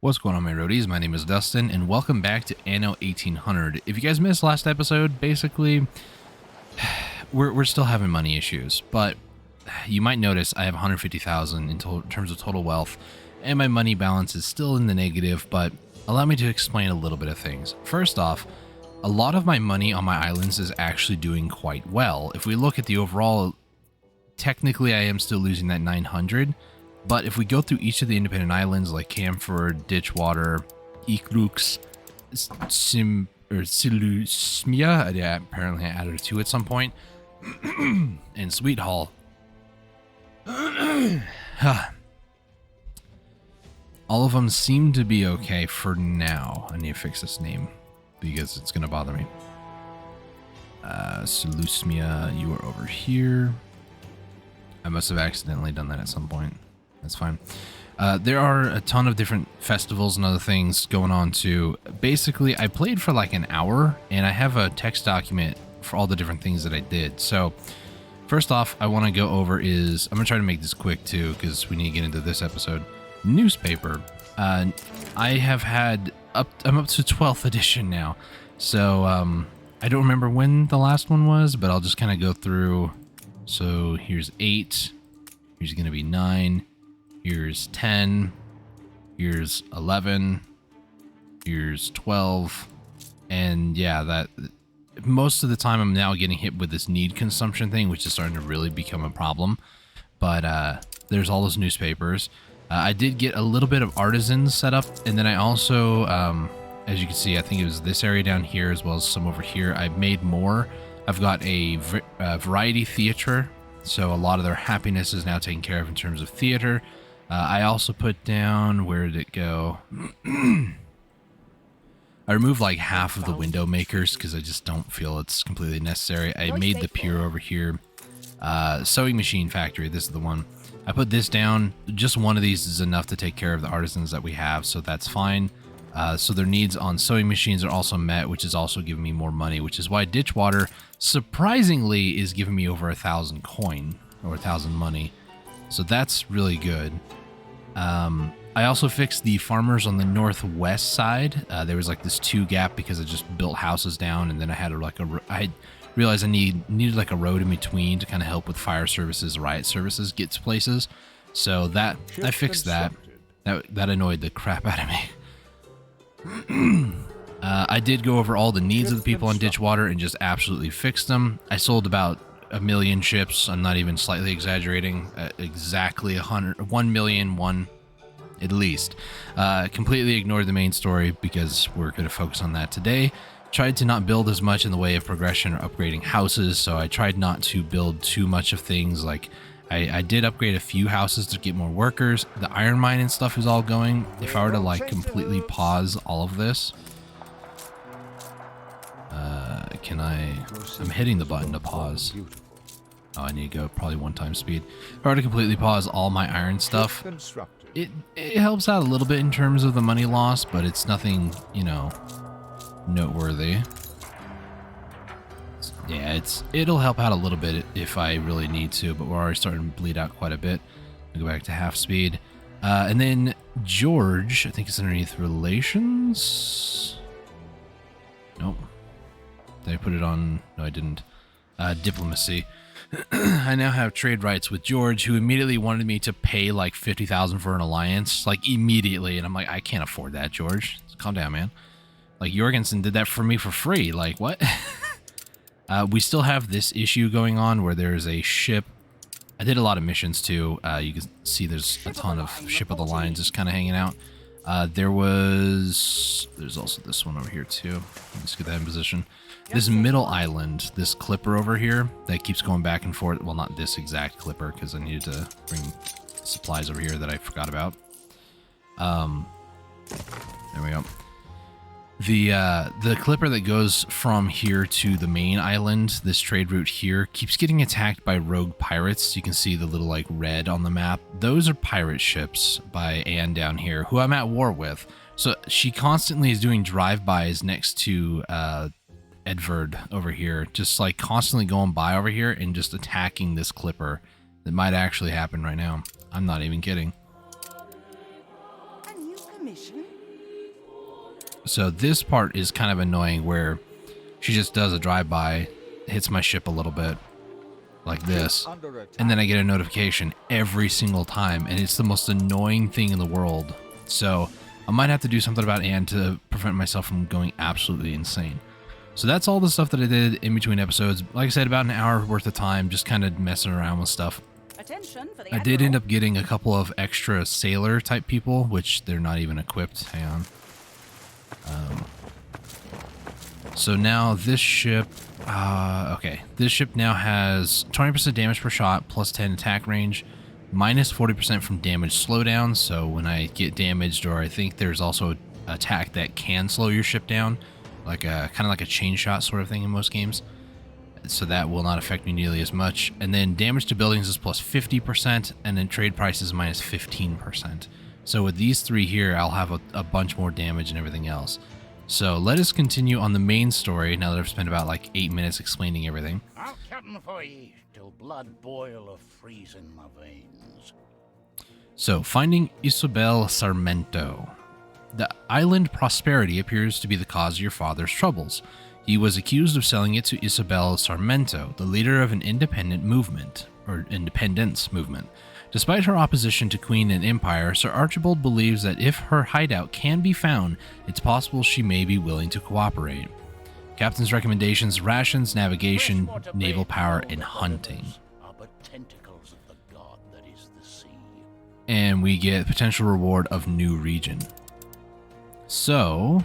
What's going on, my roadies? My name is Dustin, and welcome back to Anno 1800. If you guys missed last episode, basically, we're still having money issues, but you might notice I have 150,000 in terms of total wealth, and my money balance is still in the negative, but allow me to explain a little bit of things. First off, a lot of my money on my islands is actually doing quite well. If we look at the overall, technically I am still losing that 900, but if we go through each of the independent islands like Camford, Ditchwater, Ikrux, Silusmia, yeah, apparently I added a 2 at some point, and Sweet Hall. All of them seem to be okay for now. I need to fix this name because it's going to bother me. Silusmia, you are over here. I must have accidentally done that at some point. That's fine. There are a ton of different festivals and other things going on too. Basically, I played for like an hour and I have a text document for all the different things that I did. So first off, I want to go over I'm going to try to make this quick too, because we need to get into this episode. Newspaper. I have had I'm up to 12th edition now. So I don't remember when the last one was, but I'll just kind of go through. So here's 8. Here's going to be 9. Here's 10, here's 11, here's 12, and yeah, that most of the time I'm now getting hit with this need consumption thing, which is starting to really become a problem. But there's all those newspapers. I did get a little bit of artisans set up, and then I also, as you can see, I think it was this area down here as well as some over here. I've made more. I've got a variety theater, so a lot of their happiness is now taken care of in terms of theater. I also put down, where did it go? I removed like half of the window makers because I just don't feel it's completely necessary. I made the pier over here. Sewing machine factory, this is the one. I put this down. Just one of these is enough to take care of the artisans that we have, so that's fine. So their needs on sewing machines are also met, which is also giving me more money, which is why Ditchwater, surprisingly, is giving me over 1,000 coin, or 1,000 money. So that's really good. I also fixed the farmers on the northwest side. There was like this 2 gap because I just built houses down, and then I had I realized I needed like a road in between to kind of help with fire services, riot services, get to places. So that I fixed that. That annoyed the crap out of me. I did go over all the needs of the people on Ditchwater and just absolutely fixed them. I sold about 1 million ships. I'm not even slightly exaggerating. Exactly 1 million, one at least. Completely ignored the main story because we're going to focus on that today. Tried to not build as much in the way of progression or upgrading houses, so I tried not to build too much of things. Like I did upgrade a few houses to get more workers. The iron mine and stuff is all going. If I were to like completely pause all of this, I'm hitting the button to pause. Oh, I need to go probably 1x speed. If I were to completely pause all my iron stuff, it helps out a little bit in terms of the money loss, but it's nothing, you know, noteworthy. Yeah, it'll help out a little bit if I really need to, but we're already starting to bleed out quite a bit. I'll go back to half speed. And then George, I think it's underneath relations. Nope. Did I put it on? No, I didn't. Diplomacy. I now have trade rights with George, who immediately wanted me to pay like 50,000 for an alliance, like immediately. And I'm like, I can't afford that, George. Calm down, man. Like Jorgensen did that for me for free. Like what? We still have this issue going on where there's a ship. I did a lot of missions too. You can see there's a ton of ship of the lines just kind of hanging out. There's also this one over here too. Let's get that in position. This middle island, this clipper over here that keeps going back and forth. Well, not this exact clipper because I needed to bring supplies over here that I forgot about. There we go. The clipper that goes from here to the main island, this trade route here, keeps getting attacked by rogue pirates. You can see the little like red on the map. Those are pirate ships by Anne down here, who I'm at war with. So she constantly is doing drive-bys next to Edvard over here, just like constantly going by over here and just attacking this clipper. That might actually happen right now. I'm not even kidding. A new commission? So this part is kind of annoying where she just does a drive-by, hits my ship a little bit like this, and then I get a notification every single time, and it's the most annoying thing in the world. So I might have to do something about Anne to prevent myself from going absolutely insane. So that's all the stuff that I did in between episodes. Like I said, about an hour worth of time, just kind of messing around with stuff. I did end up getting a couple of extra sailor type people, which they're not even equipped. Hang on. So now this ship, okay, this ship now has 20% damage per shot, plus 10 attack range, minus 40% from damage slowdown. So when I get damaged, or I think there's also an attack that can slow your ship down, like a kind of like a chain shot sort of thing in most games. So that will not affect me nearly as much. And then damage to buildings is plus 50%, and then trade price is minus 15%. So with these three here, I'll have a bunch more damage and everything else. So let us continue on the main story now that I've spent about like 8 minutes explaining everything. I'll captain for ye till blood boil or freeze in my veins. So finding Isabel Sarmento. The island Prosperity appears to be the cause of your father's troubles. He was accused of selling it to Isabel Sarmento, the leader of an independence movement. Despite her opposition to Queen and Empire, Sir Archibald believes that if her hideout can be found, it's possible she may be willing to cooperate. Captain's recommendations: rations, navigation, naval power, and hunting. And we get potential reward of new region. So,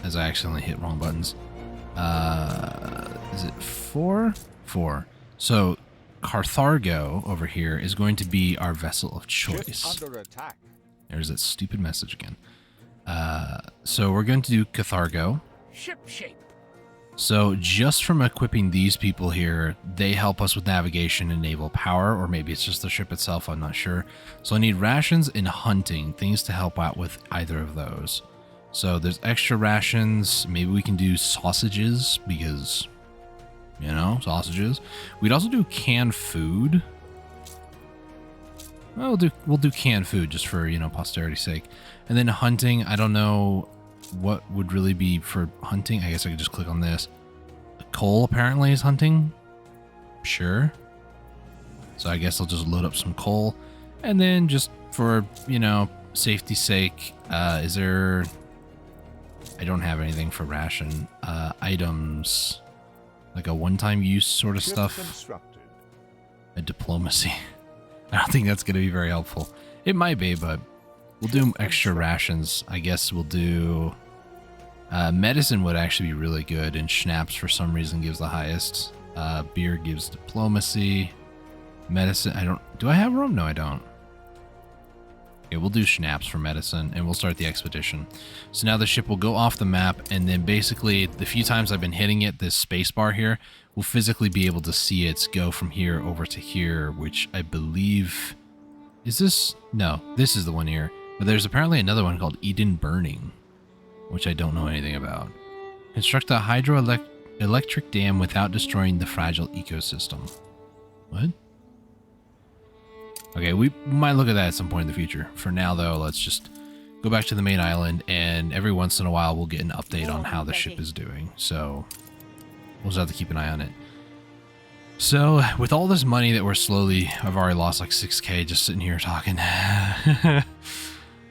as I accidentally hit wrong buttons, is it 4? 4. So Carthargo over here is going to be our vessel of choice. There's that stupid message again. So we're going to do Carthargo. Ship shape. So just from equipping these people here, they help us with navigation and naval power, or maybe it's just the ship itself, I'm not sure. So I need rations and hunting, things to help out with either of those. So there's extra rations. Maybe we can do sausages because, you know, sausages. We'd also do canned food. Well, we'll do canned food just for, you know, posterity's sake. And then hunting, I don't know what would really be for hunting. I guess I could just click on this. Coal apparently is hunting. Sure. So I guess I'll just load up some coal. And then just for, you know, safety's sake, is there... I don't have anything for ration. Items, like a one-time use sort of stuff. A diplomacy. I don't think that's going to be very helpful. It might be, but we'll do extra rations. I guess we'll do... medicine would actually be really good, and schnapps for some reason gives the highest. Beer gives diplomacy. Medicine, I don't... Do I have room? No, I don't. Okay, we'll do schnapps for medicine, and we'll start the expedition. So now the ship will go off the map, and then basically the few times I've been hitting it, this space bar here, we'll physically be able to see it go from here over to here, which I believe... Is this? No, this is the one here. But there's apparently another one called Eden Burning, which I don't know anything about. Construct a hydroelectric dam without destroying the fragile ecosystem. What? Okay, we might look at that at some point in the future. For now, though, let's just go back to the main island, and every once in a while we'll get an update on how the ship is doing. So we'll just have to keep an eye on it. So with all this money that we're slowly... I've already lost like 6K just sitting here talking.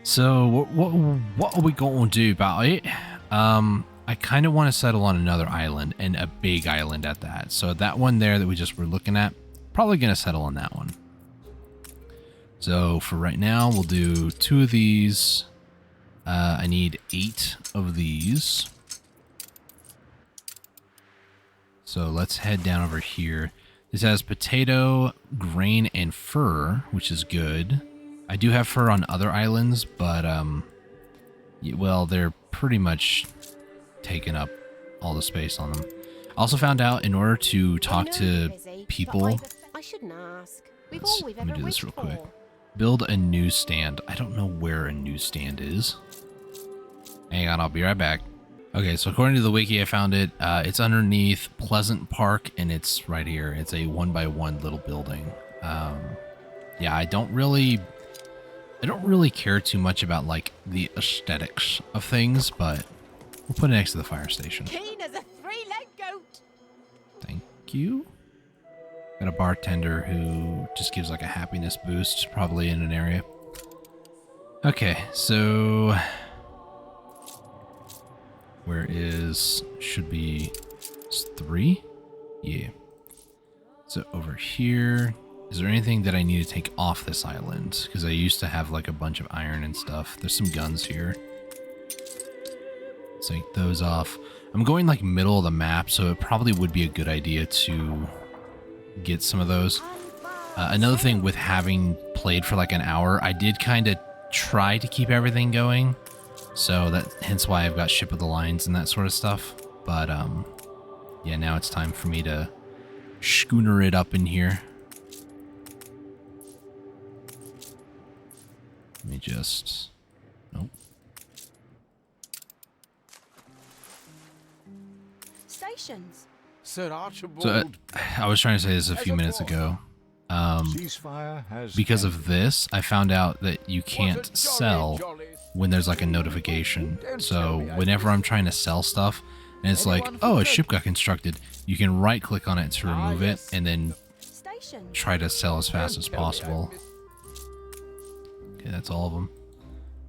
So what are we going to do about it? I kind of want to settle on another island, and a big island at that. So that one there that we just were looking at, probably going to settle on that one. So for right now, we'll do 2 of these. I need 8 of these. So let's head down over here. This has potato, grain, and fur, which is good. I do have fur on other islands, but, well, they're pretty much taking up all the space on them. I also found out in order to talk to people... I shouldn't ask. Let me do this real quick. Build a newsstand. I don't know where a newsstand is. Hang on, I'll be right back. Okay, so according to the wiki, I found it. It's underneath Pleasant Park, and it's right here. It's a 1x1 little building. Yeah, I don't really I don't really care too much about like the aesthetics of things, but we'll put it next to the fire station. Keen as a three-legged goat. Thank you. Got a bartender who just gives like a happiness boost, probably in an area. Okay, so where is, should be 3? Yeah. So over here, is there anything that I need to take off this island? Because I used to have like a bunch of iron and stuff. There's some guns here. Let's take those off. I'm going like middle of the map, so it probably would be a good idea to get some of those. Another thing with having played for like an hour, I did kind of try to keep everything going. So that hence why I've got Ship of the Lines and that sort of stuff. But yeah, now it's time for me to schooner it up in here. Let me just... Nope. Stations. Sir Archibald. So I was trying to say this a few minutes ago. Because of this, I found out that you can't sell when there's like a notification. So whenever I'm trying to sell stuff, and it's like, oh, a ship got constructed, you can right click on it to remove it and then try to sell as fast as possible. Okay, that's all of them.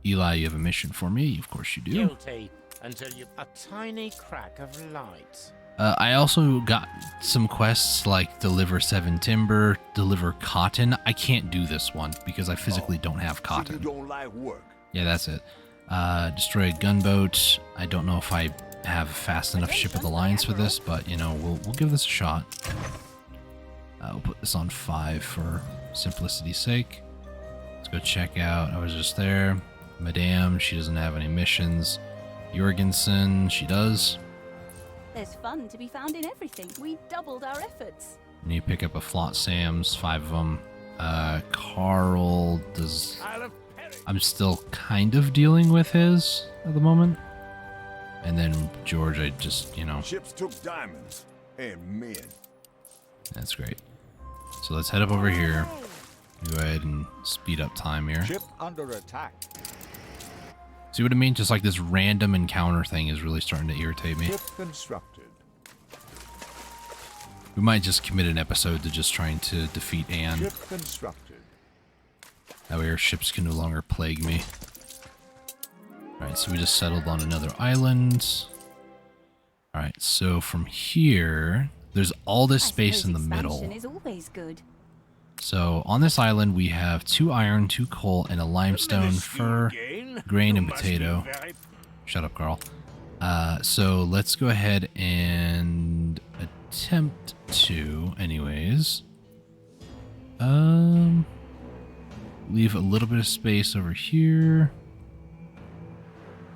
Eli, you have a mission for me? Of course you do. Guilty until you a tiny crack of light. I also got some quests like deliver 7 timber, deliver cotton. I can't do this one because I physically don't have cotton. You don't like work. Yeah, that's it. Destroy a gunboat. I don't know if I have fast enough Ship of the Lines for this, but you know, we'll give this a shot. We'll put this on 5 for simplicity's sake. Let's go check out. I was just there. Madame, she doesn't have any missions. Jorgensen, she does. There's fun to be found in everything. We doubled our efforts. And you pick up a Flot Sam's, 5 of them. Carl does... I'm still kind of dealing with his at the moment. And then George, I just, you know... Ships took diamonds and men. That's great. So let's head up over here. Go ahead and speed up time here. Ship under attack. See what I mean? Just like this random encounter thing is really starting to irritate me. Ship constructed. We might just commit an episode to just trying to defeat Anne. Ship constructed. That way our ships can no longer plague me. Alright, so we just settled on another island. Alright, so from here, there's all this space in the middle. Is always good. So on this island, we have 2 iron, 2 coal, and a limestone, fur, grain, and potato. Shut up, Carl. So let's go ahead and attempt to, anyways, leave a little bit of space over here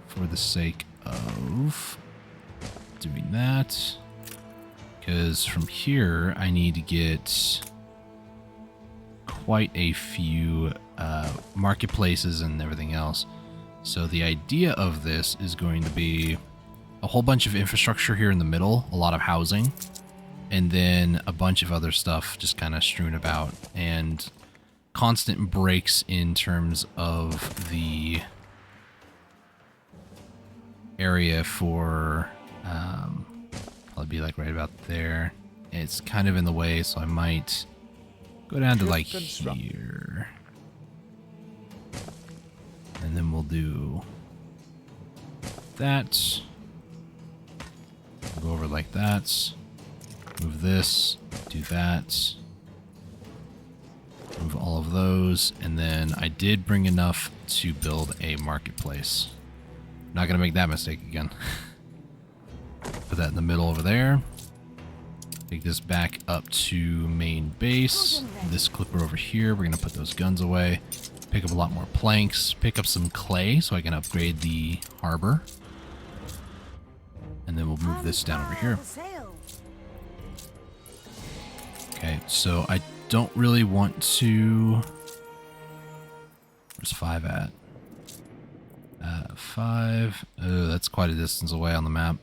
for the sake of doing that. Because from here, I need to get quite a few marketplaces and everything else. So the idea of this is going to be a whole bunch of infrastructure here in the middle, a lot of housing, and then a bunch of other stuff just kind of strewn about, and constant breaks in terms of the area for probably be like right about there. It's kind of in the way, so I might go down to like here. And then we'll do that. Go over like that. Move this. Do that. Move all of those. And then I did bring enough to build a marketplace. Not going to make that mistake again. Put that in the middle over there. Take this back up to main base. This clipper over here, we're going to put those guns away. Pick up a lot more planks. Pick up some clay so I can upgrade the harbor. And then we'll move this down over here. Okay, so I don't really want to... Where's 5 at? 5. Oh, that's quite a distance away on the map.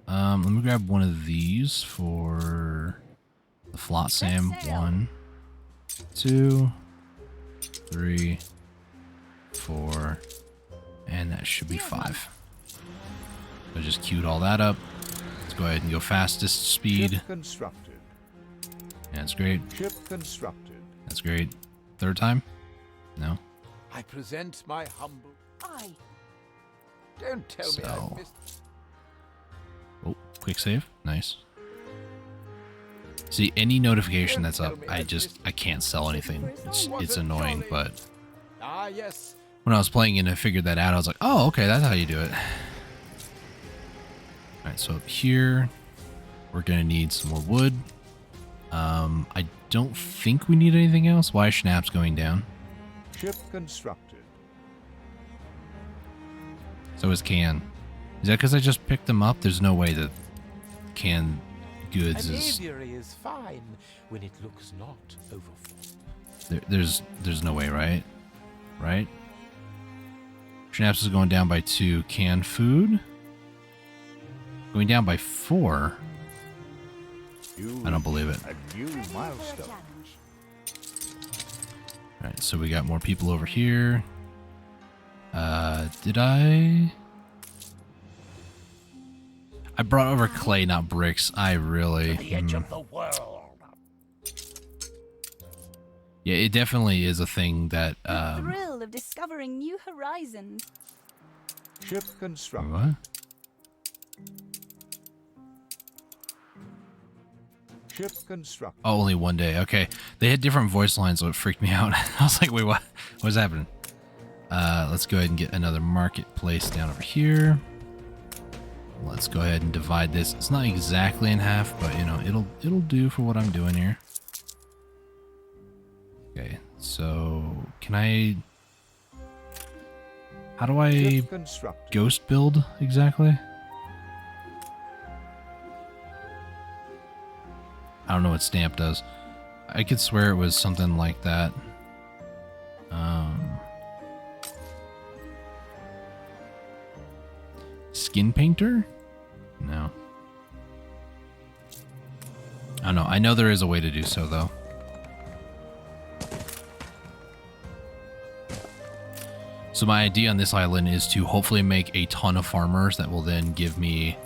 Let me grab one of these for the Flotsam. 1, 2, 3, 4, and that should be 5. So just queued all that up. Let's go ahead and go fastest speed. Ship constructed. Yeah, that's great. Ship constructed. That's great. Third time? No. I present my humble. Aye. Don't tell me So- I missed. Oh, quick save. Nice. See, any notification that's up, I can't sell anything. It's annoying, but Ah, yes. when I was playing it and I figured that out, I was like, oh, okay, that's how you do it. Alright, so up here, we're going to need some more wood. I don't think we need anything else. Why is Schnapp's going down? Ship constructed. So is Can. Is that because I just picked them up? There's no way that canned goods An is... aviary is fine when it looks not overfull. There's no way, right? Right? Schnapp's is going down by 2. Canned food? Going down by 4? You I don't believe it. a new Ready for a milestone. challenge. Alright, so we got more people over here. Did I brought over clay, not bricks. I really... The edge of the world. Yeah, it definitely is a thing that... The thrill of discovering new horizons. Ship constructed. What? Ship constructed. Oh, only one day. Okay. They had different voice lines, so it freaked me out. I was like, wait, what? What's happening? Let's go ahead and get another marketplace down over here. Let's go ahead and divide this. It's not exactly in half, but you know, it'll do for what I'm doing here. Okay, so can I... How do I Ship constructed. ghost build exactly? I don't know what stamp does. I could swear it was something like that. Skin painter? No. I don't know. I know there is a way to do so, though. So my idea on this island is to hopefully make a ton of farmers that will then give me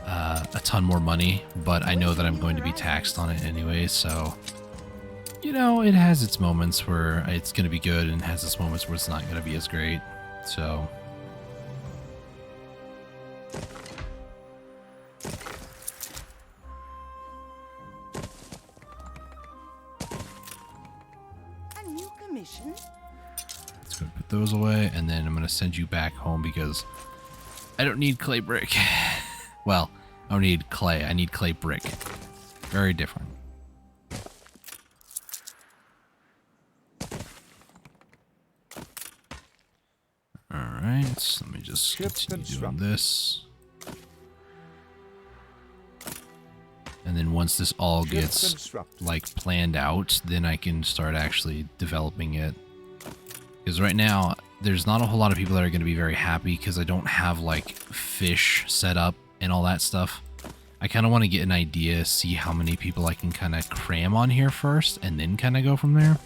a ton more money, but I know that I'm going to be taxed on it anyway, so... You know, it has its moments where it's going to be good and has its moments where it's not going to be as great, so... A new commission? Let's go put those away, and then I'm going to send you back home because I don't need clay brick. Well, I don't need clay. I need clay brick. Very different. Alright, let me just Ship continue doing constructed. this. And then once this all Ship gets constructed. like planned out, then I can start actually developing it. Because right now, there's not a whole lot of people that are going to be very happy because I don't have like fish set up and all that stuff. I kind of want to get an idea, see how many people I can kind of cram on here first, and then kind of go from there.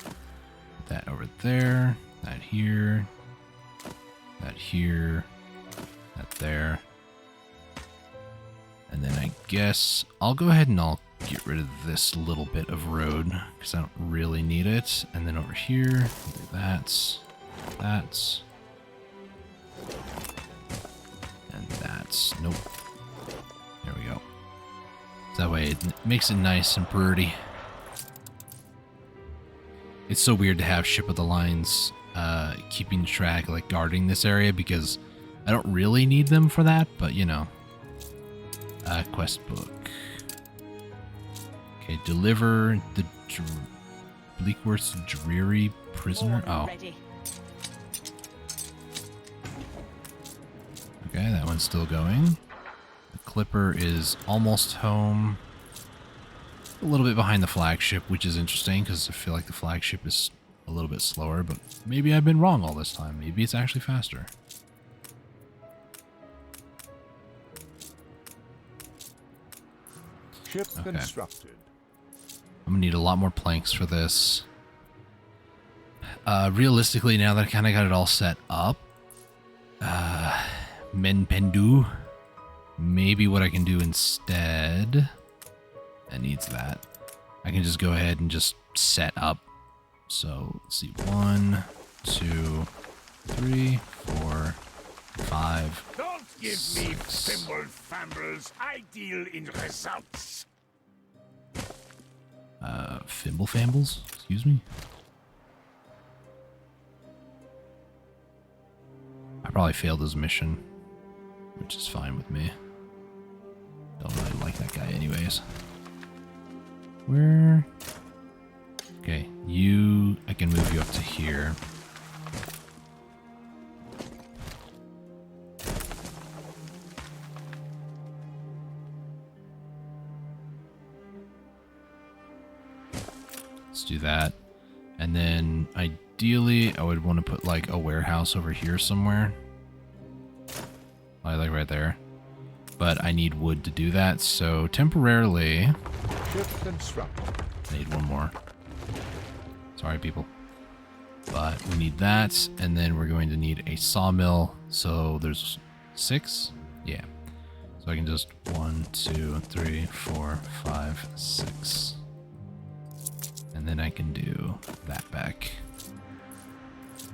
Put that over there, that here, that here, that there. And then I guess I'll go ahead and I'll get rid of this little bit of road because I don't really need it. And then over here, do that, that, and that. Nope. There we go. So that way it makes it nice and pretty. It's so weird to have Ship of the Lines keeping track, like guarding this area, because I don't really need them for that, but you know. Quest book. Okay, deliver the Bleakworth's dreary prisoner. Oh, Ready. okay, that one's still going. The Clipper is almost home. A little bit behind the flagship, which is interesting because I feel like the flagship is a little bit slower, but maybe I've been wrong all this time. Maybe it's actually faster. Ship Okay. constructed. I'm gonna need a lot more planks for this. Realistically, now that I kind of got it all set up, Menpendu, maybe what I can do instead, that needs that. I can just go ahead and just set up. So let's see, 1, 2, 3, 4, 5. Don't give me thimble fambles. I deal in results. Fimble fambles? Excuse me? I probably failed his mission, which is fine with me. Don't really like that guy anyways. Where? Okay, I can move you up to here. Let's do that. And then ideally, I would want to put like a warehouse over here somewhere. Like right there. But I need wood to do that, so temporarily, Ship constructed. I need one more. Sorry, people. But we need that, and then we're going to need a sawmill. So there's 6? Yeah. So I can just 1, 2, 3, 4, 5, 6. And then I can do that back.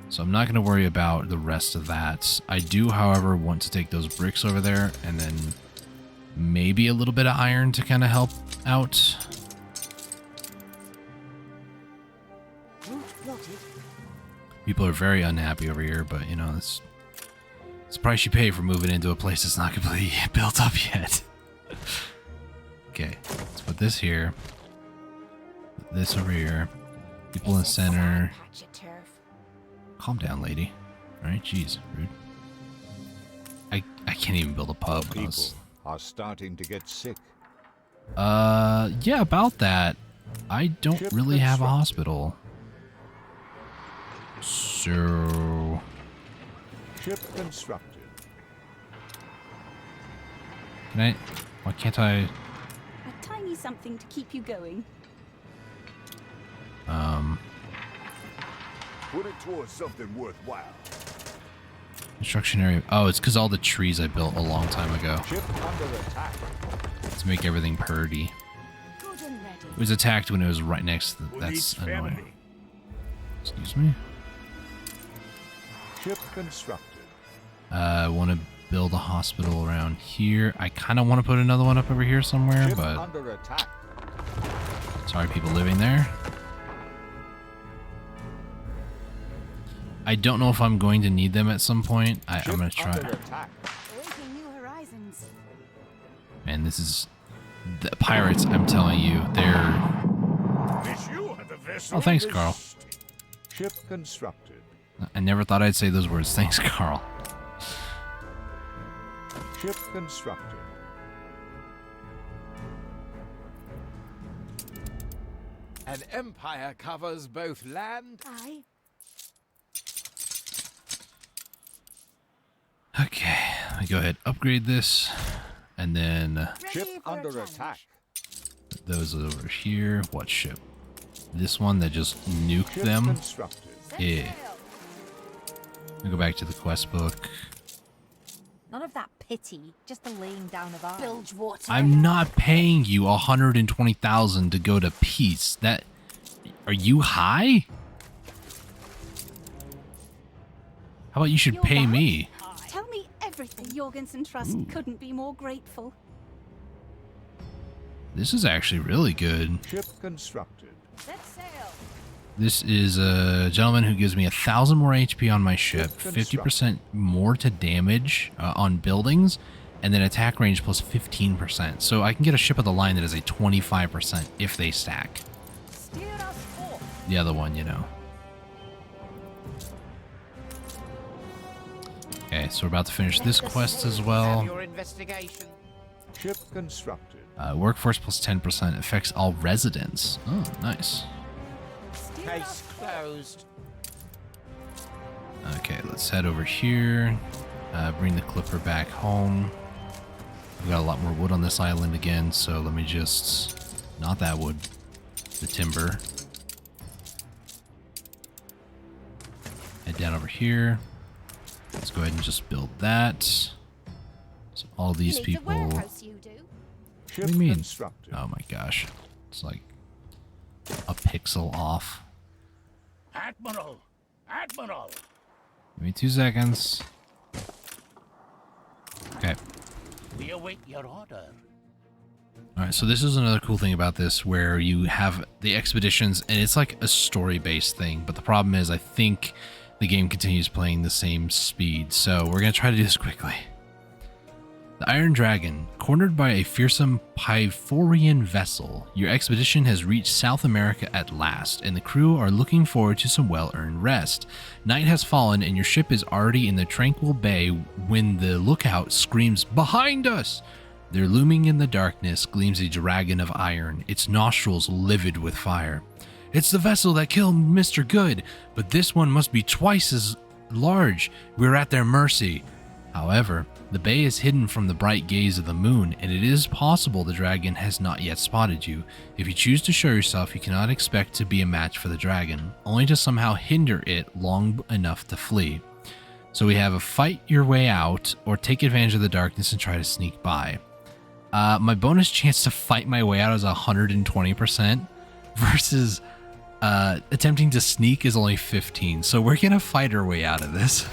So I'm not going to worry about the rest of that. I do, however, want to take those bricks over there and then maybe a little bit of iron to kind of help out. People are very unhappy over here, but you know, it's the price you pay for moving into a place that's not completely built up yet. Okay, let's put this here. Put this over here. People in the center. Calm down, lady. Alright, jeez, rude. I can't even build a pub. People are starting to get sick. Yeah, about that. I don't really have a hospital. So... Ship constructed. Can I... Why can't I... A tiny something to keep you going. Put it towards something worthwhile. Construction area... Oh, it's because all the trees I built a long time ago. Ship under attack. To make everything purdy. Good and ready. It was attacked when it was right next to the... That's annoying. Excuse me? Ship constructed. I want to build a hospital around here. I kind of want to put another one up over here somewhere, Ship but... under attack. Sorry, people living there. I don't know if I'm going to need them at some point. I'm going to try. Awakening new horizons. Man, this is... The pirates, I'm telling you, they're... Oh, thanks, Carl. Ship constructed. I never thought I'd say those words. Thanks, Carl. Ship constructed. An empire covers both land. Aye. Okay, let me go ahead, upgrade this, and then Ship under attack. put those over here. What ship? This one that just nuked Ship them? constructed. Yeah. I'll go back to the quest book. None of that pity, just the laying down of arms. Bilge water. I'm not paying you 120,000 to go to peace. That... Are you high? How about you should You're pay back? me? Tell me everything. Jorgensen Trust couldn't be more grateful. This is actually really good. Ship constructed. Set sail. This is a gentleman who gives me 1,000 more HP on my ship, 50% more to damage on buildings, and then attack range plus 15%. So I can get a ship of the line that is a 25% if they stack. Steer us forth. The other one, you know. Okay, so we're about to finish this quest as well. Your investigation. Ship constructed. Workforce plus 10% affects all residents. Oh, nice. Steer Case us forth. closed. Okay, let's head over here. Bring the clipper back home. We've got a lot more wood on this island again, so let me just... Not that wood. the timber. Head down over here. Let's go ahead and just build that. So all these Needs a people. warehouse, you do. Ship What do you mean? constructed. Oh my gosh. It's like a pixel off. Admiral! Admiral! Give me 2 seconds. Okay. We await your order. Alright, so this is another cool thing about this where you have the expeditions and it's like a story-based thing, but the problem is I think the game continues playing the same speed, so we're going to try to do this quickly. The Iron Dragon, cornered by a fearsome Pyphorian vessel, your expedition has reached South America at last, and the crew are looking forward to some well-earned rest. Night has fallen, and your ship is already in the tranquil bay when the lookout screams, "Behind us!" There, looming in the darkness, gleams a dragon of iron, its nostrils livid with fire. "It's the vessel that killed Mr. Good, but this one must be twice as large. We're at their mercy." However, the bay is hidden from the bright gaze of the moon, and it is possible the dragon has not yet spotted you. If you choose to show yourself, you cannot expect to be a match for the dragon, only to somehow hinder it long enough to flee. So we have a fight your way out, or take advantage of the darkness and try to sneak by. My bonus chance to fight my way out is 120%, versus attempting to sneak is only 15, so we're gonna fight our way out of this.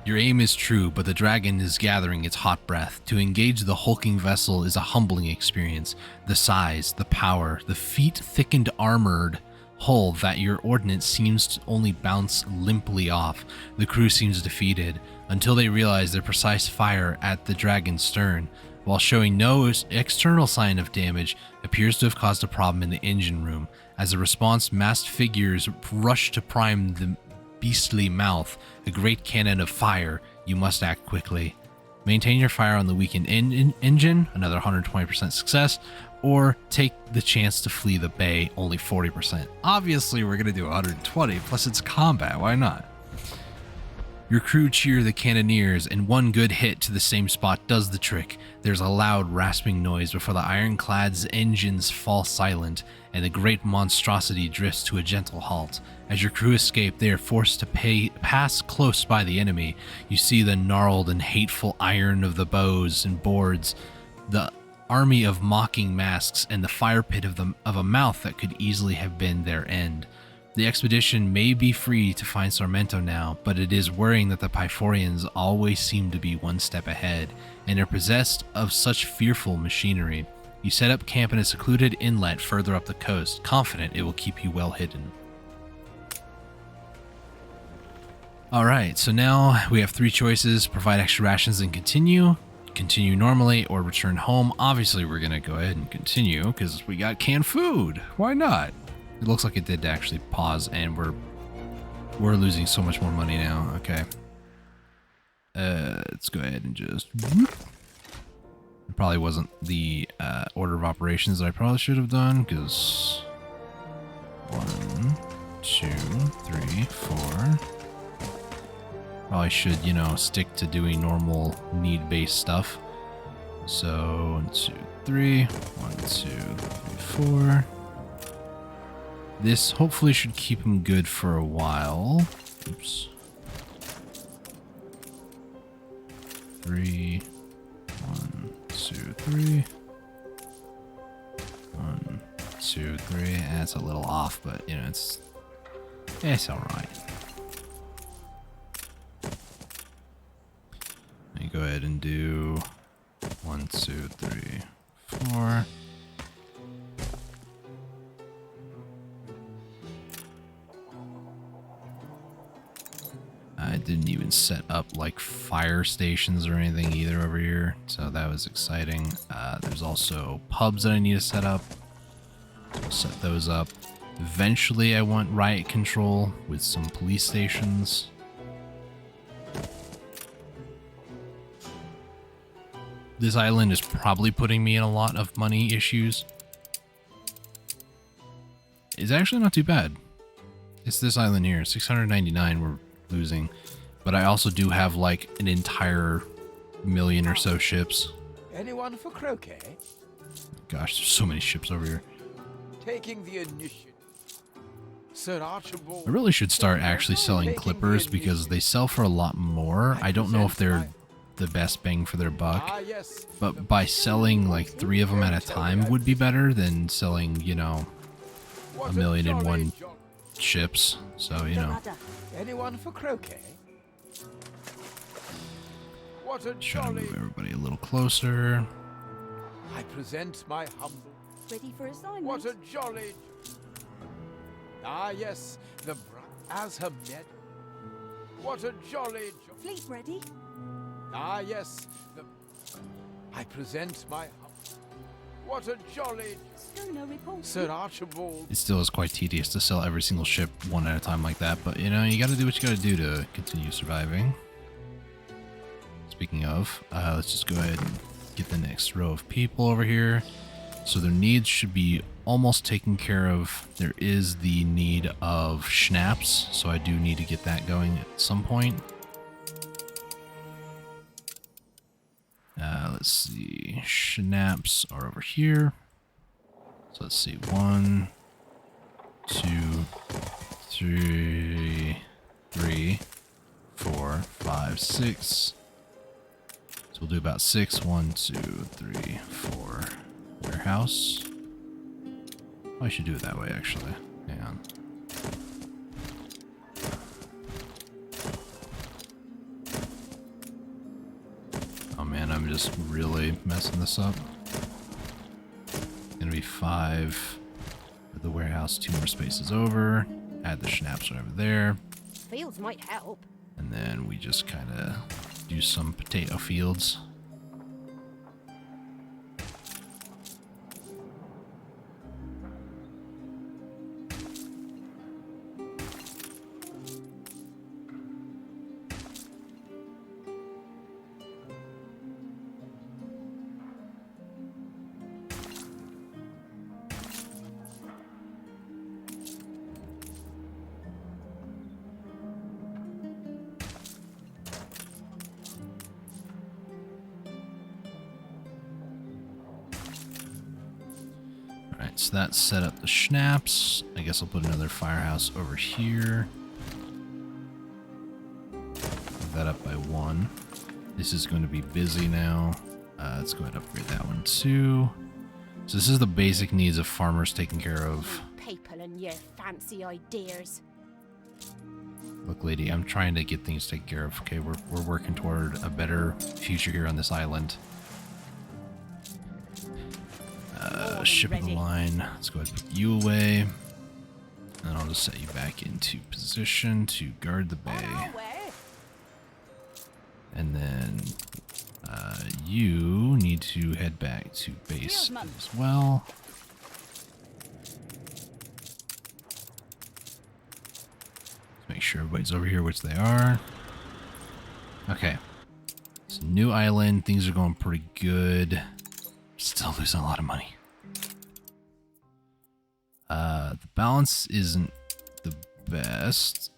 Your aim is true, but the dragon is gathering its hot breath. To engage the hulking vessel is a humbling experience. The size, the power, the feet-thickened armored hull that your ordnance seems to only bounce limply off. The crew seems defeated, until they realize their precise fire at the dragon's stern, while showing no external sign of damage, appears to have caused a problem in the engine room. As a response, masked figures rush to prime the beastly mouth, a great cannon of fire. You must act quickly. Maintain your fire on the weakened engine, another 120% success, or take the chance to flee the bay, only 40%. Obviously, we're going to do 120, plus it's combat, why not? Your crew cheer the cannoneers, and one good hit to the same spot does the trick. There's a loud rasping noise before the ironclad's engines fall silent, and the great monstrosity drifts to a gentle halt. As your crew escape, they are forced to pass close by the enemy. You see the gnarled and hateful iron of the bows and boards, the army of mocking masks, and the fire pit of a mouth that could easily have been their end. The expedition may be free to find Sarmento now, but it is worrying that the Pyphorians always seem to be one step ahead, and are possessed of such fearful machinery. You set up camp in a secluded inlet further up the coast, confident it will keep you well hidden. Alright, so now we have 3 choices: provide extra rations and continue normally, or return home. Obviously we're going to go ahead and continue, because we got canned food. Why not? It looks like it did actually pause, and we're losing so much more money now. Okay. Let's go ahead and just... It probably wasn't the order of operations that I probably should have done, because... 1, 2, 3, 4... Probably should, you know, stick to doing normal need-based stuff. So, 1, 2, 3... 1, 2, 3, 4... This hopefully should keep him good for a while. Oops. 3, 1, 2, 3. 1, 2, 3. That's a little off, but you know, it's alright. Let me go ahead and do 1, 2, 3, 4. I didn't even set up like fire stations or anything either over here, so that was exciting. There's also pubs that I need to set up. I'll set those up. Eventually I want riot control with some police stations. This island is probably putting me in a lot of money issues. It's actually not too bad. It's this island here, 699 we're losing, but I also do have like an entire million or so ships. Anyone for croquet? Gosh, there's so many ships over here. Taking the initiative. Sir Archibald. I really should start actually selling clippers because they sell for a lot more. I don't know if they're the best bang for their buck, Ah, yes. but by selling like 3 of them at a time would be better than selling, you know, What 1,000,001 jolly ships. So, you The know, ladder. Anyone for croquet? What a trying to jolly. move everybody a little closer. I present my humble. Ready for assignment. What a jolly. Ah, yes, as her med. What a jolly. Fleet ready. Ah, yes, I present my. What a jolly. Schooner reporting. Sir Archibald. It still is quite tedious to sell every single ship one at a time like that, but you know, you gotta do what you gotta do to continue surviving. Speaking of, let's just go ahead and get the next row of people over here. So their needs should be almost taken care of. There is the need of schnapps, so I do need to get that going at some point. Let's see, schnapps are over here. So let's see, 1, 2, 3, 4, 5, 6. So we'll do about 6. 1, 2, 3, 4. Warehouse. I should do it that way, actually. Hang on. Oh man, I'm just really messing this up. It's gonna be 5 with the warehouse, 2 more spaces over. Add the schnapps right over there. Fields might help. And then we just kind of do some potato fields. Alright, so that set up the schnapps. I guess I'll put another firehouse over here. Move that up by 1. This is going to be busy now. Let's go ahead and upgrade that one too. So this is the basic needs of farmers taken care of. People and your fancy ideas. Look, lady, I'm trying to get things taken care of. Okay, we're working toward a better future here on this island. Ship of the line. Let's go ahead and put you away. And I'll just set you back into position to guard the bay. And then you need to head back to base as well. Let's make sure everybody's over here, which they are. Okay. So new island. Things are going pretty good. Still losing a lot of money. The balance isn't the best.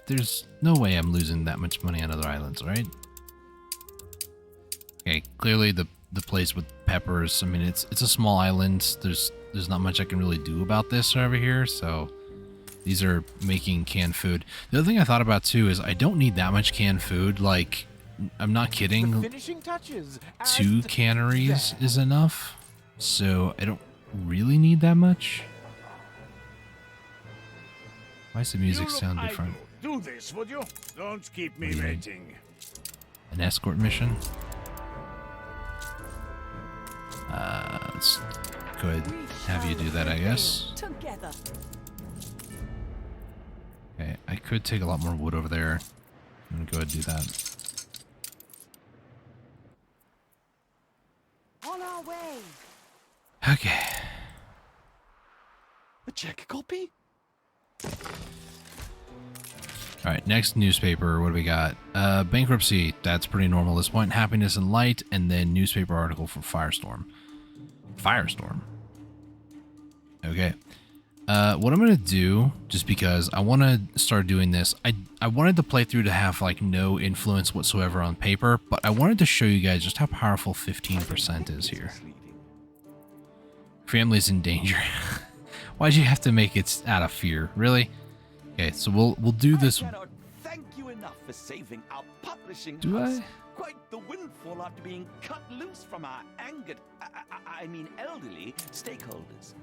There's no way I'm losing that much money on other islands, right? Okay, clearly the place with peppers, I mean, it's a small island. There's not much I can really do about this over here, so these are making canned food. The other thing I thought about too is I don't need that much canned food. Like, I'm not kidding. Finishing touches. 2 canneries is enough, so I don't really need that much. Why does the music sound different? Do this, would you? Don't keep me Weird. waiting. An escort mission? Let's go ahead and have you do that, I guess. Together. Okay, I could take a lot more wood over there. I'm gonna go ahead and do that. On our way. Okay. A check copy? Alright, next newspaper, what do we got? Bankruptcy, that's pretty normal at this point. Happiness and Light, and then newspaper article for Firestorm. Firestorm. Okay. What I'm going to do, just because I want to start doing this, I wanted the playthrough to have like no influence whatsoever on paper, but I wanted to show you guys just how powerful 15% is here. Family's in danger. Why'd you have to make it out of fear? Really? Okay, so we'll do this. I cannot thank you enough for saving our publishing Do house. I? Quite the windfall after being cut loose from our angered, I mean elderly stakeholders.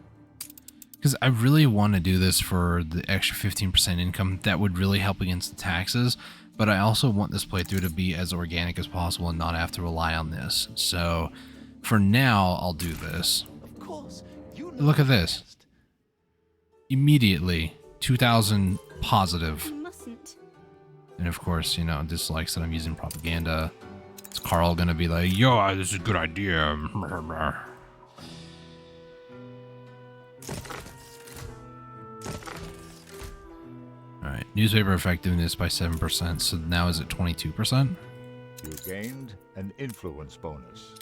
Because I really want to do this for the extra 15% income. That would really help against the taxes. But I also want this playthrough to be as organic as possible and not have to rely on this. So for now, I'll do this. Of course, you know Look at this. best. Immediately, 2,000 positive. You mustn't. And of course, you know, dislikes that I'm using propaganda. Is Carl gonna be like, yo, this is a good idea. Alright, newspaper effectiveness by 7%, so now is it 22%? You gained an influence bonus.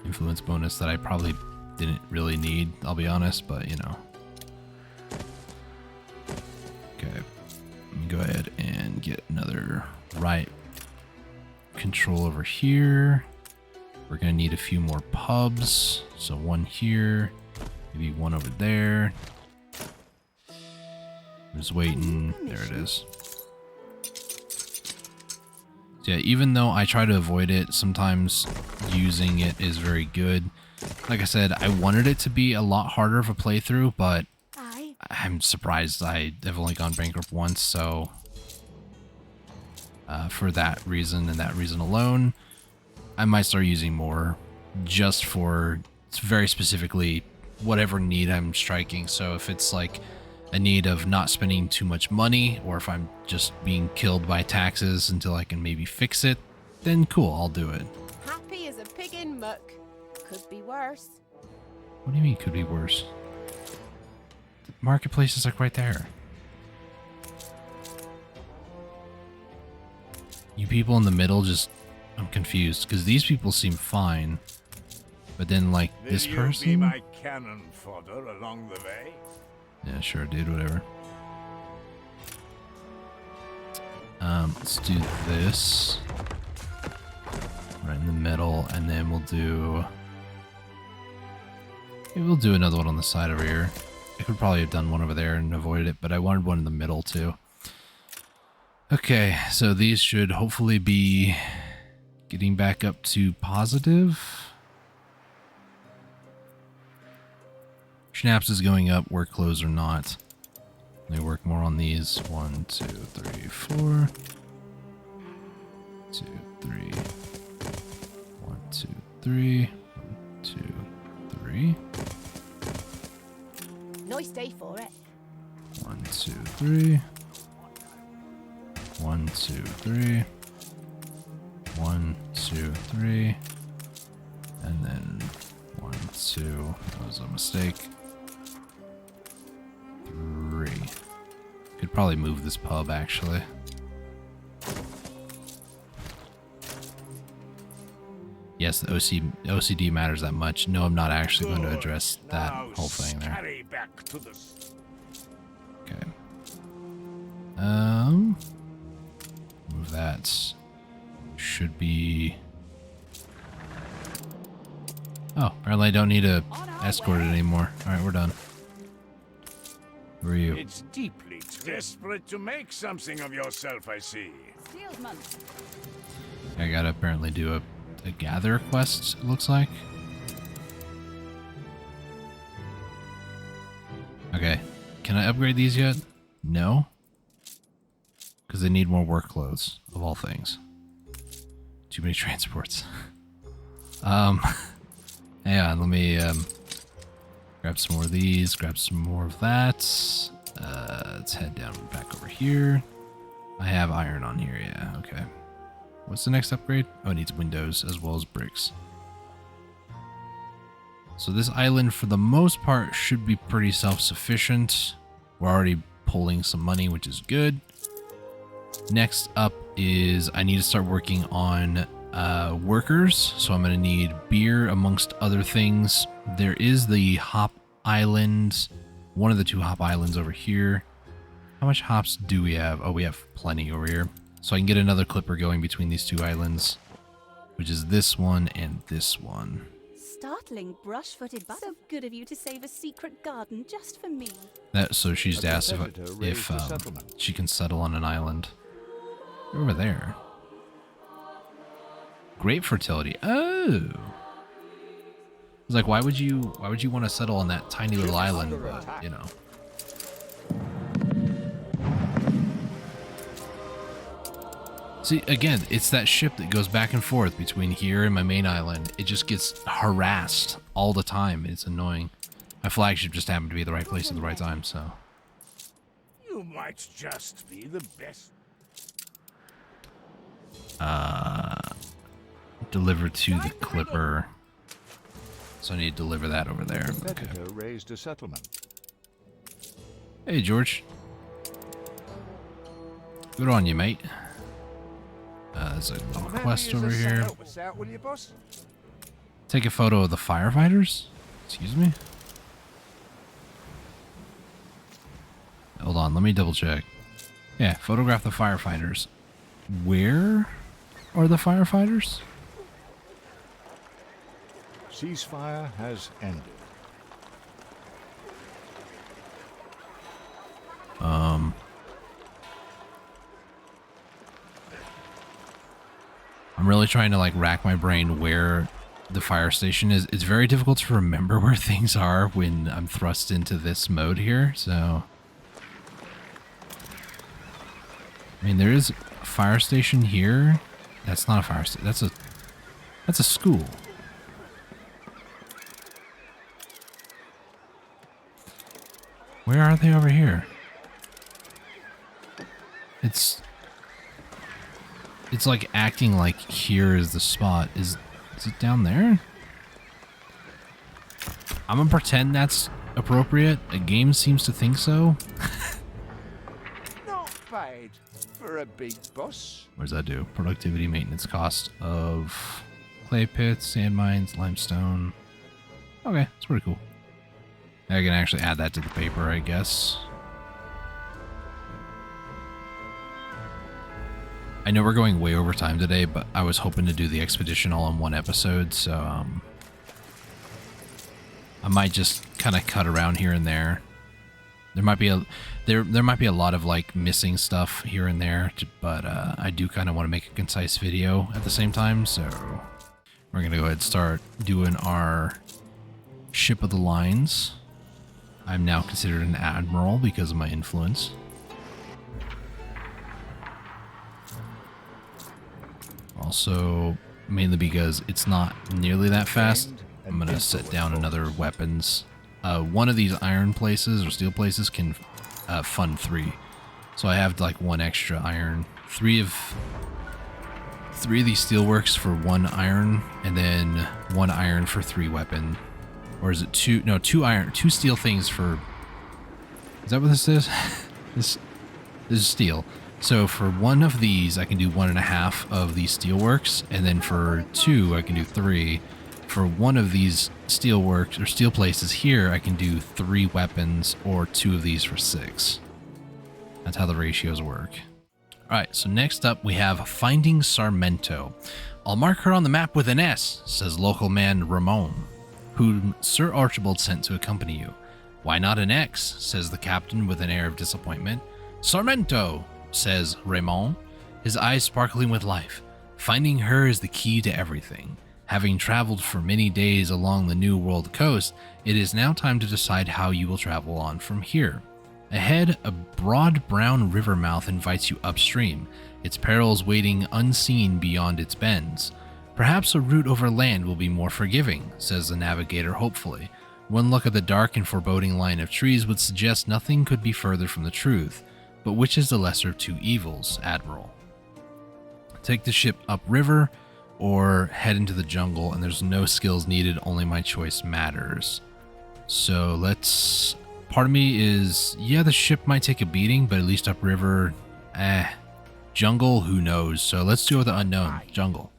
Influence bonus that I probably didn't really need, I'll be honest, but you know. Okay, let me go ahead and get another right control over here. We're gonna need a few more pubs, so one here, maybe one over there. I'm just waiting. There it is. So yeah, even though I try to avoid it, sometimes using it is very good. Like I said, I wanted it to be a lot harder of a playthrough, but I'm surprised I have only gone bankrupt once, so for that reason and that reason alone, I might start using more just for very specifically whatever need I'm striking. So if it's like a need of not spending too much money, or if I'm just being killed by taxes until I can maybe fix it, then cool, I'll do it. Happy as a pig in muck. Could be worse. What do you mean could be worse? The marketplace is like right there. You people in the middle just, I'm confused, because these people seem fine. But then like this Will you person? be my cannon fodder along the way? Yeah, sure, dude, whatever. Let's do this. Right in the middle, and then we'll do... Maybe we'll do another one on the side over here. I could probably have done one over there and avoided it, but I wanted one in the middle too. Okay, so these should hopefully be getting back up to positive. Schnapps is going up, work clothes are not. Let me work more on these. 1, 2, 3, 4. 2, 3. 1, 2, 3. 1, 2, 3. Nice day for it. 1, 2, 3. 1, 2, 3. 1, 2, 3. And then 1, 2. That was a mistake. 3. Could probably move this pub actually. Yes, the OCD matters that much. No, I'm not actually going to address that Now whole thing there. scurry back to the... Okay. Move that. Should be... Oh, apparently I don't need to escort it anymore. Alright, we're done. Who are you? It's deeply desperate to make something of yourself, I see. Sealed month. I gotta apparently do a gather quest, it looks like. Okay. Can I upgrade these yet? No. Because they need more work clothes, of all things. Too many transports. Hang on, let me grab some more of these, grab some more of that. Let's head down back over here. I have iron on here, yeah, okay. What's the next upgrade? Oh, it needs windows as well as bricks. So this island, for the most part, should be pretty self-sufficient. We're already pulling some money, which is good. Next up is I need to start working on workers. So I'm going to need beer amongst other things. There is the hop island, one of the 2 hop islands over here. How much hops do we have? Oh, we have plenty over here. So I can get another clipper going between these 2 islands, which is this one and this one. startling brush-footed So good of you to save a secret garden just for me. So she's A asked competitor raised a settlement. she can settle on an island. You're over there. Great fertility. Oh. I was like, why would you want to settle on that tiny little island? But, you know. See, again, it's that ship that goes back and forth between here and my main island. It just gets harassed all the time. It's annoying. My flagship just happened to be at the right place at the right time, so. You might just be the best. Deliver to the Clipper. So I need to deliver that over there. A Okay. competitor raised a settlement. Hey, George. Good on you, mate. There's a little quest over here. Help us out, will you, boss? Take a photo of the firefighters? Excuse me? Hold on, let me double check. Yeah, photograph the firefighters. Where are the firefighters? Ceasefire has ended. I'm really trying to like rack my brain where the fire station is. It's very difficult to remember where things are when I'm thrust into this mode here, so. I mean, there is a fire station here. That's not a fire station. That's a school. Where are they over here? It's like acting like here is the spot. Is it down there? I'm gonna pretend that's appropriate. A game seems to think so. Not bad for a big boss. What does that do? Productivity, maintenance cost of clay pits, sand mines, limestone. Okay, that's pretty cool. I can actually add that to the paper, I guess. I know we're going way over time today, but I was hoping to do the expedition all in one episode, so I might just kind of cut around here and there. There might be a lot of like missing stuff here and there, but I do kind of want to make a concise video at the same time, so we're gonna go ahead and start doing our ship of the lines. I'm now considered an admiral because of my influence. Also, mainly because it's not nearly that fast, I'm going to set down another weapons. One of these iron places or steel places can fund 3. So I have like 1 extra iron. 3 of these steelworks for 1 iron, and then 1 iron for 3 weapon. Or is it 2? No, 2 iron, 2 steel things for... Is that what this is? This is steel. So for 1 of these, I can do 1.5 of these steelworks, and then for 2, I can do 3. For 1 of these steelworks or steel places here, I can do 3 weapons, or 2 of these for 6. That's how the ratios work. All right, so next up we have Finding Sarmento. I'll mark her on the map with an S, says local man Ramon, whom Sir Archibald sent to accompany you. Why not an X, says the captain with an air of disappointment. Sarmento, says Raymond, his eyes sparkling with life. Finding her is the key to everything. Having traveled for many days along the New World coast, it is now time to decide how you will travel on from here. Ahead, a broad brown river mouth invites you upstream, its perils waiting unseen beyond its bends. Perhaps a route over land will be more forgiving, says the navigator hopefully. One look at the dark and foreboding line of trees would suggest nothing could be further from the truth. But which is the lesser of 2 evils, Admiral? Take the ship upriver or head into the jungle, and there's no skills needed, only my choice matters. So let's... Part of me is, yeah, the ship might take a beating, but at least upriver, jungle, who knows? So let's go with the unknown, jungle.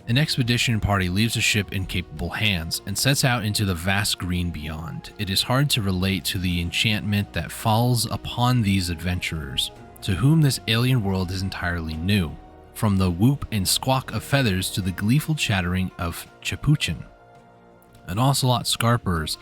An expedition party leaves the ship in capable hands and sets out into the vast green beyond. It is hard to relate to the enchantment that falls upon these adventurers, to whom this alien world is entirely new. from the whoop and squawk of feathers to the gleeful chattering of capuchin. An ocelot scarpers,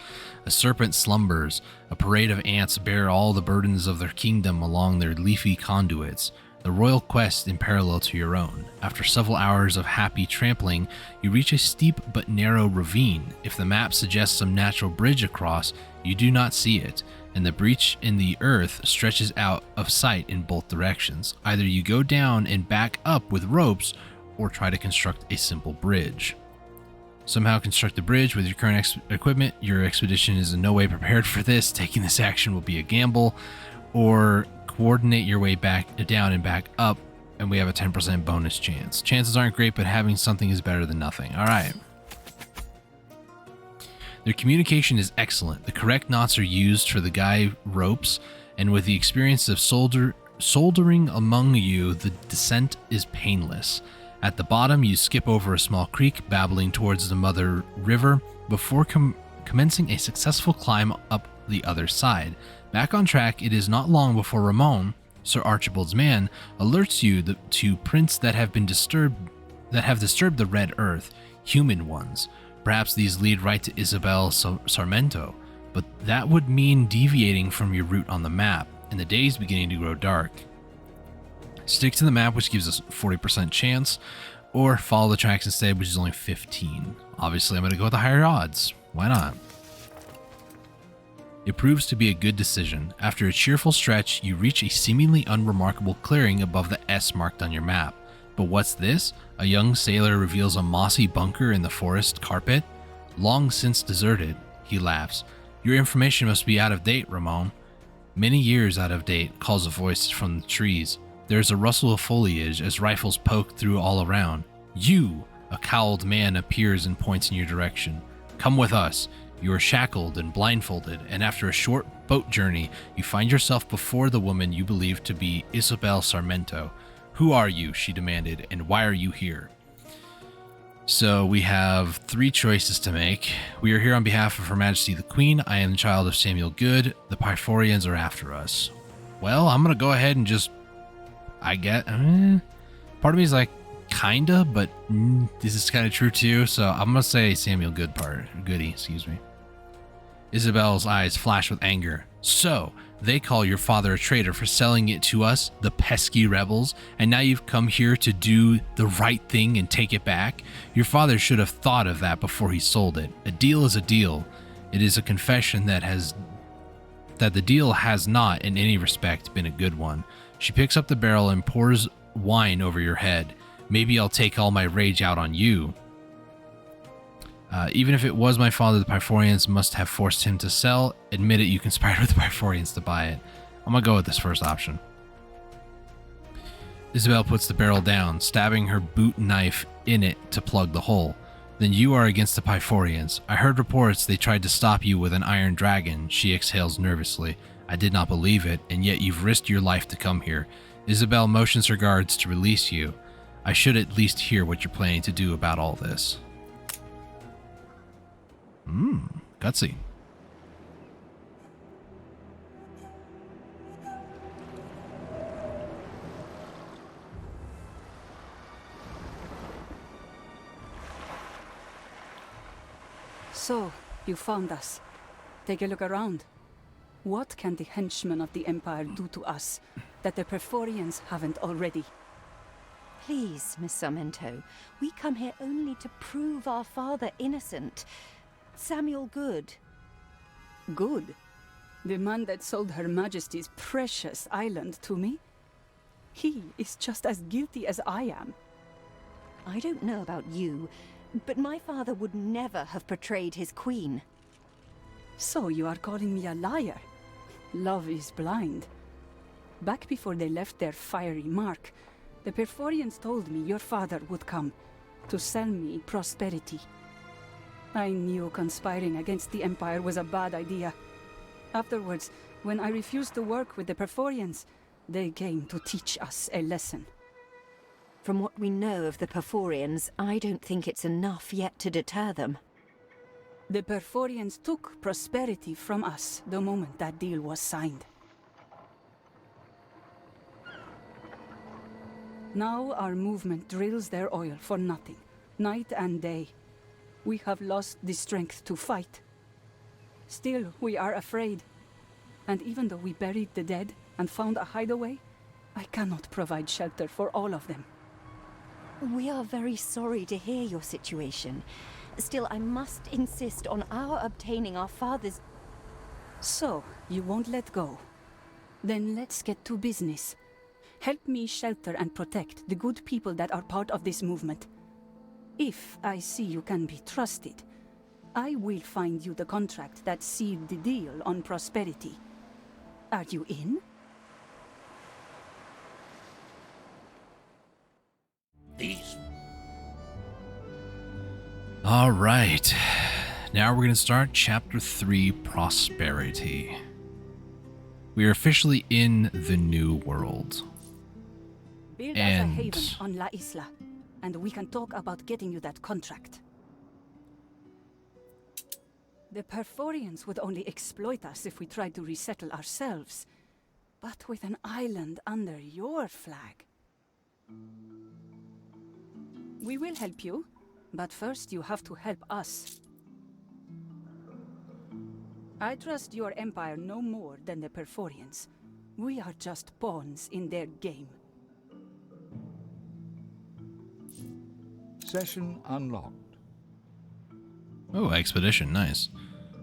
a serpent slumbers, a parade of ants bear all the burdens of their kingdom along their leafy conduits, the royal quest in parallel to your own. After several hours of happy trampling, you reach a steep but narrow ravine. If the map suggests some natural bridge across, you do not see it, and the breach in the earth stretches out of sight in both directions. Either you go down and back up with ropes, or try to construct a simple bridge. Somehow construct a bridge with your current equipment. Your expedition is in no way prepared for this. Taking this action will be a gamble. Or coordinate your way back down and back up, and we have a 10% bonus chance. Chances aren't great, but having something is better than nothing. All right. Their communication is excellent. The correct knots are used for the guy ropes, and with the experience of soldering among you, the descent is painless. At the bottom, you skip over a small creek, babbling towards the mother river, before commencing a successful climb up the other side. Back on track, it is not long before Ramon, Sir Archibald's man, alerts you to prints that have disturbed the red earth, human ones. Perhaps these lead right to Isabel Sarmento, but that would mean deviating from your route on the map, and the day is beginning to grow dark. Stick to the map, which gives us a 40% chance, or follow the tracks instead, which is only 15. Obviously, I'm going to go with the higher odds. Why not? It proves to be a good decision. After a cheerful stretch, you reach a seemingly unremarkable clearing above the S marked on your map. But what's this? A young sailor reveals a mossy bunker in the forest carpet. Long since deserted, he laughs. Your information must be out of date, Ramon. Many years out of date, calls a voice from the trees. There's a rustle of foliage as rifles poke through all around. You, a cowled man, appears and points in your direction. Come with us. You are shackled and blindfolded, and after a short boat journey, you find yourself before the woman you believe to be Isabel Sarmento. Who are you? She demanded, and why are you here? So we have 3 choices to make. We are here on behalf of Her Majesty the Queen. I am the child of Samuel Good. The Pyphorians are after us. Well, I'm going to go ahead and just... part of me is like, kinda, but this is kind of true too, so I'm going to say Samuel Goody, excuse me. Isabel's eyes flash with anger. So, they call your father a traitor for selling it to us, the pesky rebels, and now you've come here to do the right thing and take it back? Your father should have thought of that before he sold it. A deal is a deal. It is a confession that the deal has not, in any respect, been a good one. She picks up the barrel and pours wine over your head. Maybe I'll take all my rage out on you. Even if it was my father, the Pyphorians must have forced him to sell. Admit it, you conspired with the Pyphorians to buy it. I'm gonna go with this first option. Isabel puts the barrel down, stabbing her boot knife in it to plug the hole. Then you are against the Pyphorians. I heard reports they tried to stop you with an iron dragon. She exhales nervously. I did not believe it, and yet you've risked your life to come here. Isabel motions her guards to release you. I should at least hear what you're planning to do about all this. Gutsy. So, you found us. Take a look around. What can the henchmen of the Empire do to us that the Pyphorians haven't already? Please, Miss Sarmento, we come here only to prove our father innocent. Samuel Good. Good? The man that sold Her Majesty's precious island to me? He is just as guilty as I am. I don't know about you, but my father would never have betrayed his queen. So you are calling me a liar? Love is blind. Back before they left their fiery mark, the Pyphorians told me your father would come to sell me prosperity. I knew conspiring against the Empire was a bad idea. Afterwards, when I refused to work with the Pyphorians, they came to teach us a lesson. From what we know of the Pyphorians, I don't think it's enough yet to deter them. The Pyphorians took prosperity from us the moment that deal was signed. Now our movement drills their oil for nothing, night and day. We have lost the strength to fight. Still, we are afraid. And even though we buried the dead and found a hideaway, I cannot provide shelter for all of them. We are very sorry to hear your situation. Still, I must insist on our obtaining our father's... So, you won't let go. Then let's get to business. Help me shelter and protect the good people that are part of this movement. If I see you can be trusted, I will find you the contract that sealed the deal on prosperity. Are you in? These. All right. Now we're going to start Chapter 3, Prosperity. We are officially in the New World. Build us a haven on La Isla, and we can talk about getting you that contract. The Perforians would only exploit us if we tried to resettle ourselves. But with an island under your flag... We will help you, but first you have to help us. I trust your empire no more than the Perforians. We are just pawns in their game. Session unlocked. Oh, expedition, nice.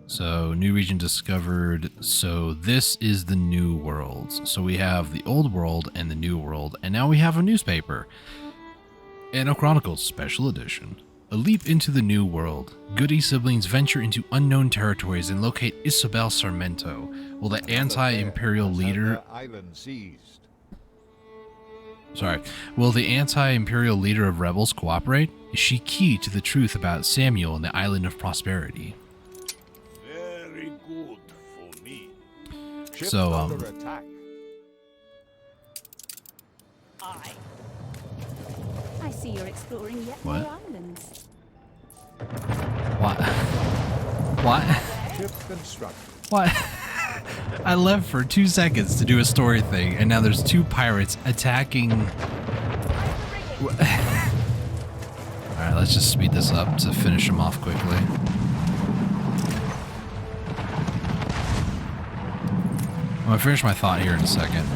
So, new region discovered. So, this is the New World. So, we have the Old World and the New World, and now we have a newspaper. Anno Chronicles Special Edition. A leap into the New World. Goody siblings venture into unknown territories and locate Isabel Sarmento. Will the anti-imperial leader... Island seized. Will the anti-imperial leader of rebels cooperate? Is she key to the truth about Samuel and the Island of Prosperity? Very good for me. Ship So, under attack. I see you're exploring yet What? more islands. What? What? Ship constructed. What? I left for 2 seconds to do a story thing, and now there's 2 pirates attacking... Alright, let's just speed this up to finish them off quickly. I'm gonna finish my thought here in a second.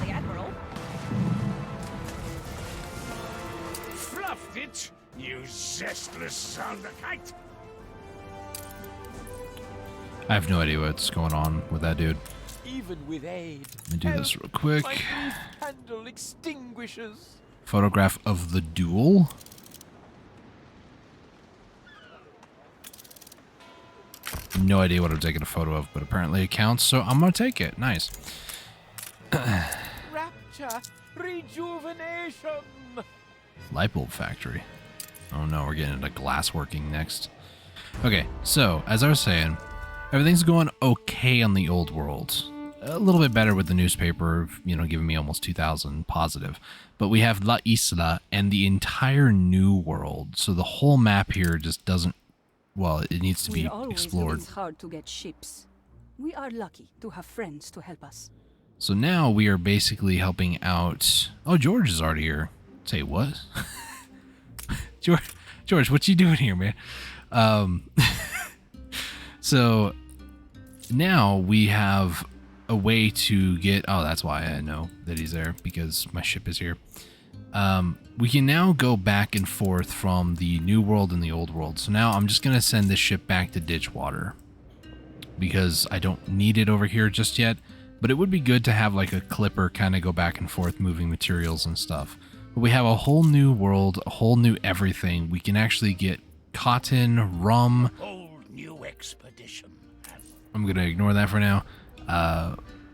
Fluffed it, you zestless soundbite. I have no idea what's going on with that dude. Even with aid. Let me do this real quick. My brief candle extinguishes. Photograph of the duel. No idea what I'm taking a photo of, but apparently it counts, so I'm gonna take it. Nice. Rapture, rejuvenation. Light bulb factory. Oh no, we're getting into glassworking next. Okay, so as I was saying, everything's going okay on the Old World. A little bit better with the newspaper, you know, giving me almost 2,000 positive. But we have La Isla and the entire New World. So the whole map here just doesn't, well, it needs to be explored. It's hard to get ships. We are lucky to have friends to help us. So now we are basically helping out. Oh, George is already here. Say what? George, what you doing here, man? So now we have a way to get... Oh, that's why I know that he's there, because my ship is here. We can now go back and forth from the New World and the Old World. So now I'm just going to send this ship back to Ditchwater, because I don't need it over here just yet. But it would be good to have like a clipper kind of go back and forth moving materials and stuff. But we have a whole new world, a whole new everything. We can actually get cotton, rum. Whole new expedition. I'm going to ignore that for now.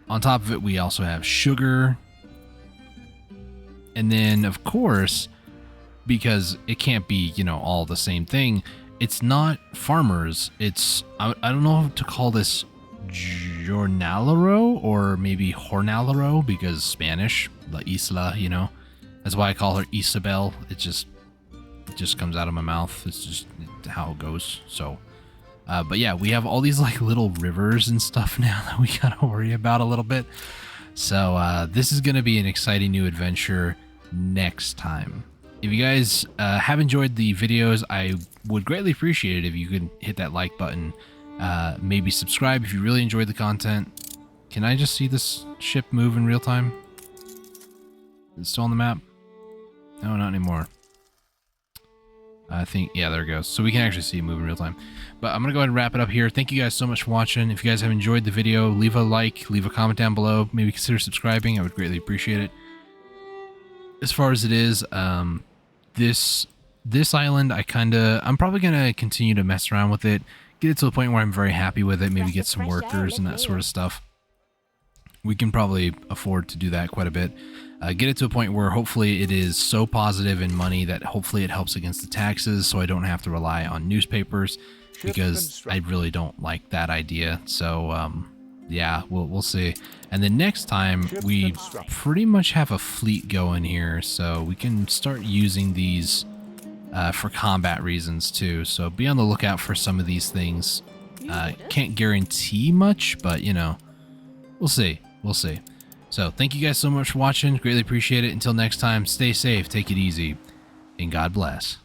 On top of it, we also have sugar. And then, of course, because it can't be, you know, all the same thing, it's not farmers. It's, I don't know how to call this jornalero or maybe jornalero, because Spanish, La Isla, you know. That's why I call her Isabel. It just comes out of my mouth. It's just how it goes. So, but yeah, we have all these like little rivers and stuff now that we gotta worry about a little bit. So this is gonna be an exciting new adventure. next time. If you guys have enjoyed the videos, I would greatly appreciate it if you could hit that like button. Maybe subscribe if you really enjoyed the content. Can I just see this ship move in real time? Is it still on the map? No, not anymore. I think, yeah, there it goes. So we can actually see it move in real time. But I'm going to go ahead and wrap it up here. Thank you guys so much for watching. If you guys have enjoyed the video, leave a like, leave a comment down below. Maybe consider subscribing. I would greatly appreciate it. As far as it is, this island, I'm probably going to continue to mess around with it. Get it to the point where I'm very happy with it. Maybe get some workers and that sort of stuff. We can probably afford to do that quite a bit. Get it to a point where hopefully it is so positive in money that hopefully it helps against the taxes, so I don't have to rely on newspapers, because I really don't like that idea. So yeah, we'll see. And then next time we pretty much have a fleet going here, so we can start using these for combat reasons too. So be on the lookout for some of these things. Can't guarantee much, but you know, we'll see. We'll see. So thank you guys so much for watching. Greatly appreciate it. Until next time, stay safe, take it easy, and God bless.